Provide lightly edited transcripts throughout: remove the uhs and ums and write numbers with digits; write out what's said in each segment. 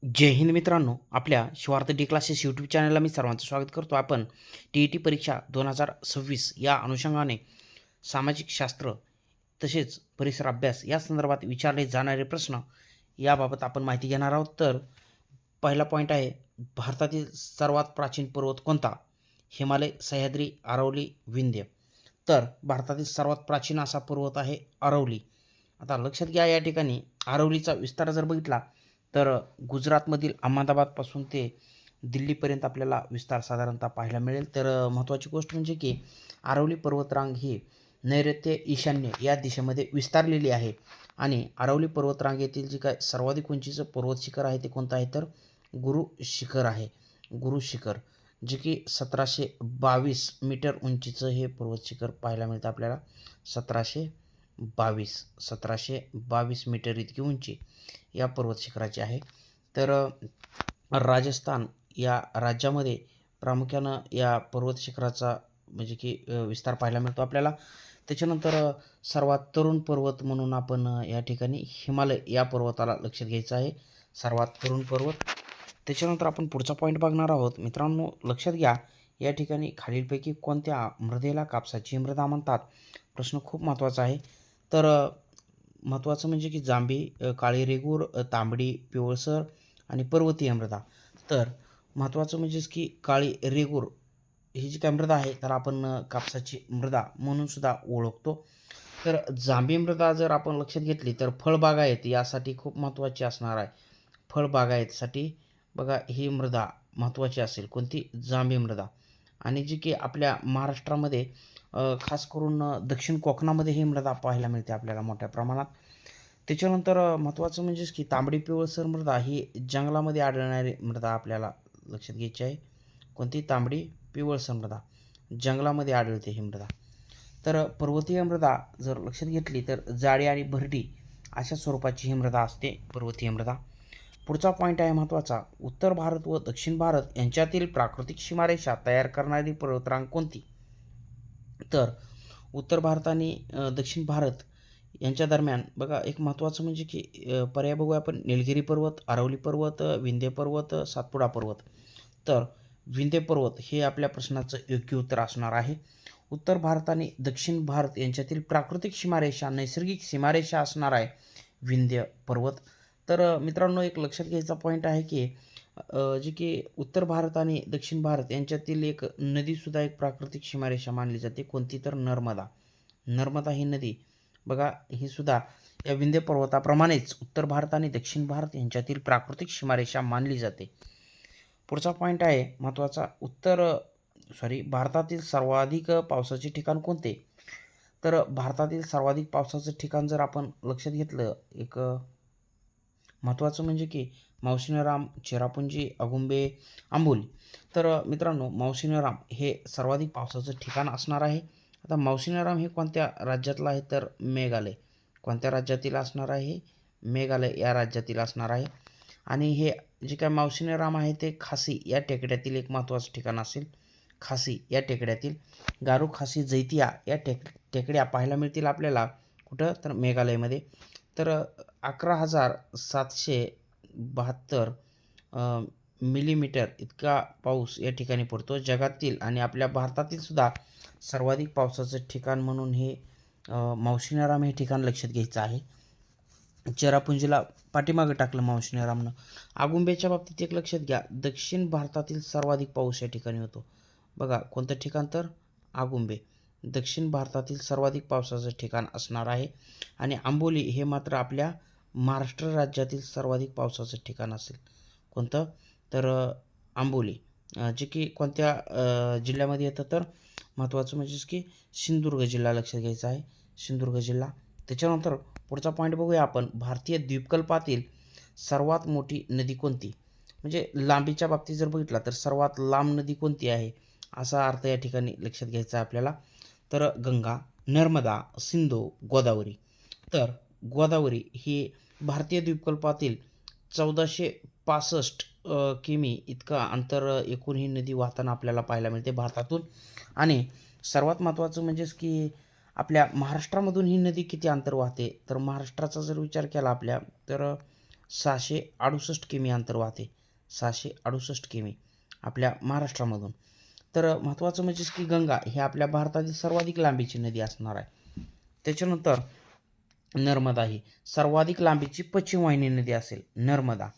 जय हिंद मित्रांनो, आपल्या Shivarth D classes YouTube चॅनलला मी सर्वांचं स्वागत करतो. आपण टी परीक्षा 2026 या अनुषंगाने सामाजिक शास्त्र तसेच परिसर अभ्यास या संदर्भात विचारले जाणारे प्रश्न याबाबत आपण माहिती घेणार आहोत. तर पहिला पॉईंट आहे, भारतातील सर्वात प्राचीन पर्वत कोणता? हिमालय, सह्याद्री, अरवली, विंध्य. तर भारतातील सर्वात प्राचीन असा पर्वत आहे अरवली. आता लक्षात घ्या, या ठिकाणी अरवलीचा विस्तार जर बघितला तर गुजरातमधील अहमदाबादपासून ते दिल्लीपर्यंत आपल्याला विस्तार साधारणतः पाहायला मिळेल. तर महत्त्वाची गोष्ट म्हणजे की अरवली पर्वतरांग ही नैऋत्य ईशान्य या दिशेमध्ये विस्तारलेली आहे. आणि अरवली पर्वतरांगेतील जे काय सर्वाधिक उंचीचं पर्वत शिखर आहे ते कोणतं आहे? तर गुरु शिखर आहे. गुरु शिखर, जे की 1722 मीटर उंचीचं हे पर्वत शिखर पाहायला मिळतं आपल्याला. 1722 मीटर इतकी उंची या पर्वत शिखराची आहे. तर राजस्थान या राज्यामध्ये प्रामुख्यानं या पर्वत शिखराचा म्हणजे की विस्तार पाहायला मिळतो आपल्याला. त्याच्यानंतर सर्वात तरुण पर्वत म्हणून आपण या ठिकाणी हिमालय या पर्वताला लक्षात घ्यायचं आहे, सर्वात तरुण पर्वत. त्याच्यानंतर आपण पुढचा पॉईंट बघणार आहोत. मित्रांनो, लक्षात घ्या, या ठिकाणी खालीलपैकी कोणत्या मृदेला कापसाची मृदा म्हणतात? प्रश्न खूप महत्त्वाचा आहे. तर महत्त्वाचं म्हणजे की जांभी, काळी रेगूर, तांबडी, पिवळसर आणि पर्वतीय मृदा. तर महत्त्वाचं म्हणजेच की काळी रेगूर ही जी काय मृदा आहे तर आपण कापसाची मृदा म्हणून सुद्धा ओळखतो. तर जांभी मृदा जर आपण लक्षात घेतली तर फळबागायत यासाठी खूप महत्त्वाची असणार आहे. फळबागायतसाठी बघा ही मृदा महत्त्वाची असेल, कोणती? जांभी मृदा. आणि जी की आपल्या महाराष्ट्रामध्ये खास करून दक्षिण कोकणामध्ये ही मृदा पाहायला मिळते आपल्याला मोठ्या प्रमाणात. त्याच्यानंतर महत्त्वाचं म्हणजेच की तांबडी पिवळसर मृदा ही जंगलामध्ये आढळणारी मृदा आपल्याला लक्षात घ्यायची आहे. कोणती? तांबडी पिवळसर मृदा, जंगलामध्ये आढळते ही मृदा. तर पर्वतीय मृदा जर लक्षात घेतली तर जाडी आणि भरडी अशा स्वरूपाची ही मृदा असते, पर्वतीय मृदा. पुढचा पॉईंट आहे महत्त्वाचा, उत्तर भारत व दक्षिण भारत यांच्यातील प्राकृतिक सीमारेषा तयार करणारी पर्वतरांग कोणती? तर उत्तर भारत आणि दक्षिण भारत यांच्या दरम्यान बघा एक महत्त्वाचं म्हणजे की पर्याय बघूया आपण. निलगिरी पर्वत, अरवली पर्वत, विंध्य पर्वत, सातपुडा पर्वत. तर विंध्य पर्वत हे आपल्या प्रश्नाचं योग्य उत्तर असणार आहे. उत्तर भारत आणि दक्षिण भारत यांच्यातील प्राकृतिक सीमारेषा, नैसर्गिक सीमारेषा असणार आहे विंध्य पर्वत. तर मित्रांनो, एक लक्षात घ्यायचा पॉईंट आहे की जे की उत्तर भारत आणि दक्षिण भारत यांच्यातील एक नदीसुद्धा एक प्राकृतिक सीमारेषा मानली जाते, कोणती? तर नर्मदा. नर्मदा ही नदी बघा ही सुद्धा या विंध्य पर्वताप्रमाणेच उत्तर भारत आणि दक्षिण भारत यांच्यातील प्राकृतिक सीमारेषा मानली जाते. पुढचा पॉईंट आहे महत्त्वाचा, भारतातील सर्वाधिक पावसाचे ठिकाण कोणते? तर भारतातील सर्वाधिक पावसाचं ठिकाण जर आपण लक्षात घेतलं, एक महत्त्वाचं म्हणजे की मावशिनराम, चेरापुंजी, अगुंबे, आंबोली. तर मित्रांनो, मावशिनराम हे सर्वाधिक पावसाचं ठिकाण असणार आहे. आता मावशिनराम हे कोणत्या राज्यातलं आहे? तर मेघालय. कोणत्या राज्यातील असणार आहे? मेघालय या राज्यातील असणार आहे. आणि हे जे काय मावशिनराम आहे ते खासी या टेकड्यातील एक महत्त्वाचं ठिकाण असेल. खासी या टेकड्यातील गारो, खासी, जैतिया या टेकड्या पाहायला मिळतील आपल्याला कुठं? तर मेघालयमध्ये. तर 11,772 मिलीमीटर इतका पाऊस या ठिकाणी पडतो. जगातील आणि आपल्या भारतातील सुद्धा सर्वाधिक पावसाचं ठिकाण म्हणून हे मावशिनराम हे ठिकाण लक्षात घ्यायचं आहे. चेरापुंजीला पाठीमागं टाकलं मावशिनरामनं. आगुंबेच्या बाबतीत एक लक्षात घ्या, दक्षिण भारतातील सर्वाधिक पाऊस या ठिकाणी होतो. बघा कोणतं ठिकाण? तर आगुंबे. दक्षिण भारतातील सर्वाधिक पावसाचं ठिकाण असणार आहे. आणि आंबोली हे मात्र आपल्या महाराष्ट्र राज्यातील सर्वाधिक पावसाचं ठिकाण असेल. कोणतं? तर आंबोली, जे की कोणत्या जिल्ह्यामध्ये येतं? तर महत्त्वाचं म्हणजेच की सिंधुदुर्ग जिल्हा लक्षात घ्यायचा आहे, सिंधुदुर्ग जिल्हा. त्याच्यानंतर पुढचा पॉईंट बघूया आपण, भारतीय द्वीपकल्पातील सर्वात मोठी नदी कोणती? म्हणजे लांबीच्या बाबतीत जर बघितला तर सर्वात लांब नदी कोणती आहे असा अर्थ या ठिकाणी लक्षात घ्यायचा आहे आपल्याला. तर गंगा, नर्मदा, सिंधू, गोदावरी. तर गोदावरी ही भारतीय द्वीपकल्पातील 1465 किमी इतका अंतर एकूण ही नदी वाहताना आपल्याला पाहायला मिळते भारतातून. आणि सर्वात महत्त्वाचं म्हणजेच की आपल्या महाराष्ट्रामधून ही नदी किती अंतर वाहते? तर महाराष्ट्राचा जर विचार केला आपल्या तर 668 किमी अंतर वाहते, 668 किमी आपल्या महाराष्ट्रामधून. तर महत्त्वाचं म्हणजेच की गंगा ही आपल्या भारतातील सर्वाधिक लांबीची नदी असणार आहे. त्याच्यानंतर नर्मदा ही सर्वाधिक लांबीची पश्चिम वाहिनी नदी असेल, नर्मदा.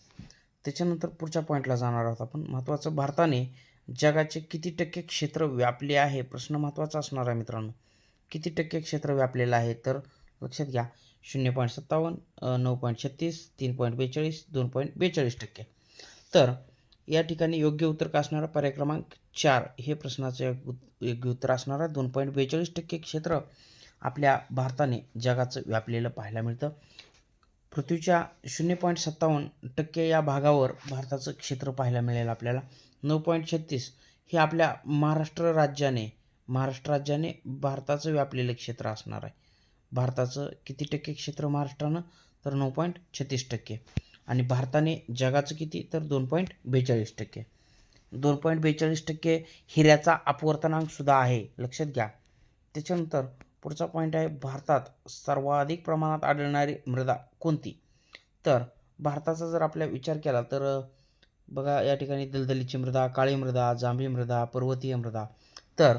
त्याच्यानंतर पुढच्या पॉईंटला जाणार आहोत आपण. महत्त्वाचं, भारताने जगाचे किती टक्के क्षेत्र व्यापले आहे? प्रश्न महत्त्वाचा असणार आहे मित्रांनो. किती टक्के क्षेत्र व्यापलेलं आहे? तर लक्षात घ्या 0.57, 9.36, 3.42, 2.42%. तर या ठिकाणी योग्य उत्तर का असणार? पर्याय क्रमांक 4 हे प्रश्नाचं योग्य उत्तर असणार आहे. 2.42% क्षेत्र आपल्या भारताने जगाचं व्यापलेलं पाहायला मिळतं. पृथ्वीच्या 0.57% या भागावर भारताचं क्षेत्र पाहायला मिळेल आपल्याला. 9.36 हे आपल्या महाराष्ट्र राज्याने भारताचं व्यापलेलं क्षेत्र असणार आहे. भारताचं किती टक्के क्षेत्र महाराष्ट्रानं? तर 9.36%. आणि भारताने जगाचं किती? तर 2.42%. 2.42% हिऱ्याचा अपवर्तनांक सुद्धा आहे, लक्षात घ्या. त्याच्यानंतर पुढचा पॉईंट आहे, भारतात सर्वाधिक प्रमाणात आढळणारी मृदा कोणती? तर भारताचा जर आपला विचार केला तर बघा या ठिकाणी दलदलीची मृदा, काळी मृदा, जांभी मृदा, पर्वतीय मृदा. तर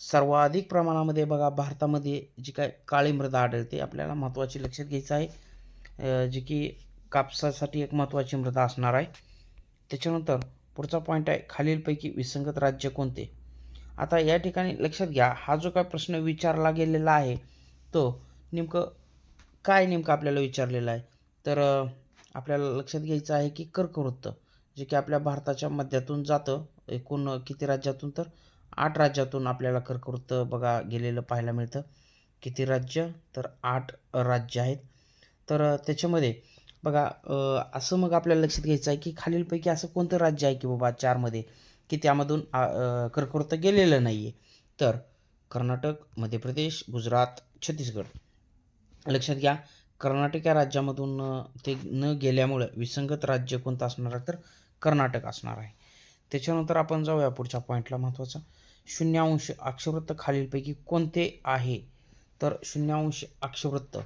सर्वाधिक प्रमाणामध्ये बघा भारतामध्ये जी काय काळी मृदा आढळते, आपल्याला महत्त्वाची लक्षात घ्यायचं आहे, जी की कापसासाठी एक महत्त्वाची मृदा असणार आहे. त्याच्यानंतर पुढचा पॉईंट आहे, खालीलपैकी विसंगत राज्य कोणते? आता या ठिकाणी लक्षात घ्या, हा जो काय प्रश्न विचारला गेलेला आहे तो नेमकं आपल्याला विचारलेला आहे. तर आपल्याला लक्षात घ्यायचं आहे की कर्कवृत्त, जे की आपल्या भारताच्या मध्यातून जातं. एकूण किती राज्यातून? तर 8 राज्यातून आपल्याला कर्कवृत्त बघा गेलेलं पाहायला मिळतं. किती राज्य? तर 8 राज्य आहेत. तर त्याच्यामध्ये बघा असं मग आपल्याला लक्षात घ्यायचं आहे की खालीलपैकी असं कोणतं राज्य आहे की बाबा 4मध्ये की त्यामधून कर्कवृत्त गेलेलं नाही आहे? तर कर्नाटक, मध्य प्रदेश, गुजरात, छत्तीसगड. लक्षात घ्या, कर्नाटक या राज्यामधून ते न गेल्यामुळं विसंगत राज्य कोणतं असणार आहे? तर कर्नाटक असणार आहे. त्याच्यानंतर आपण जाऊया पुढच्या पॉईंटला. महत्त्वाचा, शून्यावंश अक्षवृत्त खालीलपैकी कोणते आहे? तर शून्यावंश अक्षवृत्त,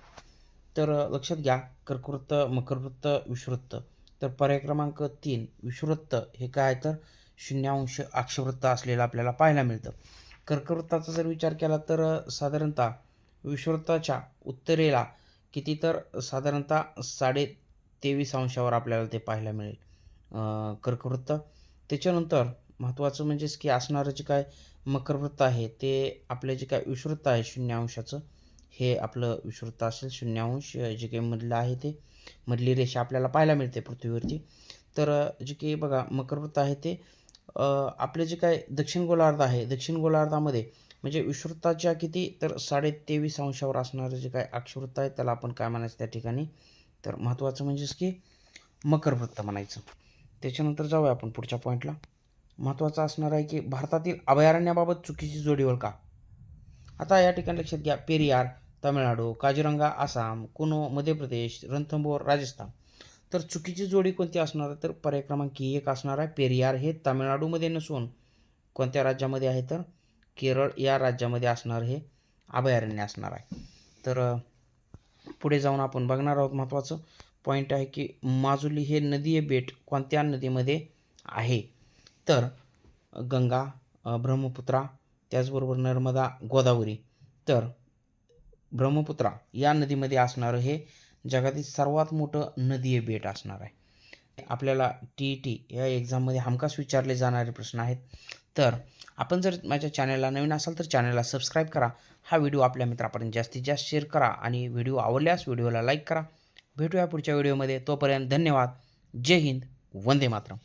तर लक्षात घ्या, कर्कवृत्त, मकरवृत्त, विषुवृत्त. तर पर्याय क्रमांक 3 विषुवृत्त हे काय? तर शून्यावंश अक्षवृत्त असलेलं आपल्याला पाहायला मिळतं. कर्कवृत्ताचा जर विचार केला तर साधारणतः विषुवृत्ताच्या उत्तरेला किती? तर साधारणतः 23.5 अंशावर आपल्याला ते पाहायला मिळेल कर्कवृत्त. त्याच्यानंतर महत्त्वाचं म्हणजेच की असणारं जे काय मकरवृत्त आहे ते आपले जे काय विषुवृत्त आहे 0 अंशाचं, हे आपलं विषुवृत्त असेल 0 अंश. जे काही मधलं आहे ते मधली रेषा आपल्याला पाहायला मिळते पृथ्वीवरती. तर जे काही बघा मकरवृत्त आहे ते आपले जे काय दक्षिण गोलार्ध आहे, दक्षिण गोलार्धामध्ये म्हणजे विषुवृत्ताच्या किती? तर 23.5 अंशावर असणारं जे काय अक्षवृत्त आहे त्याला आपण काय म्हणायचं त्या ठिकाणी? तर महत्त्वाचं म्हणजेच की मकरवृत्त म्हणायचं. त्याच्यानंतर जाऊया आपण पुढच्या पॉईंटला. महत्त्वाचं असणार आहे की भारतातील अभयारण्याबाबत चुकीची जोडी ओळखा. आता या ठिकाणी लक्षात घ्या, पेरियार तामिळनाडू, काझीरंगा आसाम, कुनो मध्य प्रदेश, रणथंबोर राजस्थान. तर चुकीची जोडी कोणती असणार आहे? तर पर्याय क्रमांक 1 असणार आहे. पेरियार हे तामिळनाडूमध्ये नसून कोणत्या राज्यामध्ये आहे? तर केरळ या राज्यामध्ये असणार हे अभयारण्य असणार आहे. तर पुढे जाऊन आपण बघणार आहोत. महत्त्वाचं पॉईंट आहे की माजुली हे नदीय बेट कोणत्या नदीमध्ये आहे? तर गंगा, ब्रह्मपुत्रा, त्याचबरोबर नर्मदा, गोदावरी. तर ब्रह्मपुत्रा या नदीमध्ये असणारं हे जगातील सर्वात मोठं नदीय बेट असणार आहे. आपल्याला TET या एक्झाममध्ये हमखास विचारले जाणारे प्रश्न आहेत. तर आपण जर माझ्या चॅनलला नवीन असाल तर चॅनलला सबस्क्राईब करा. हा व्हिडिओ आपल्या मित्रापर्यंत जास्तीत जास्त शेअर करा आणि व्हिडिओ आवडल्यास व्हिडिओला लाईक करा. भेटूया पुढच्या व्हिडिओमध्ये. तोपर्यंत धन्यवाद. जय हिंद. वंदे मातरम.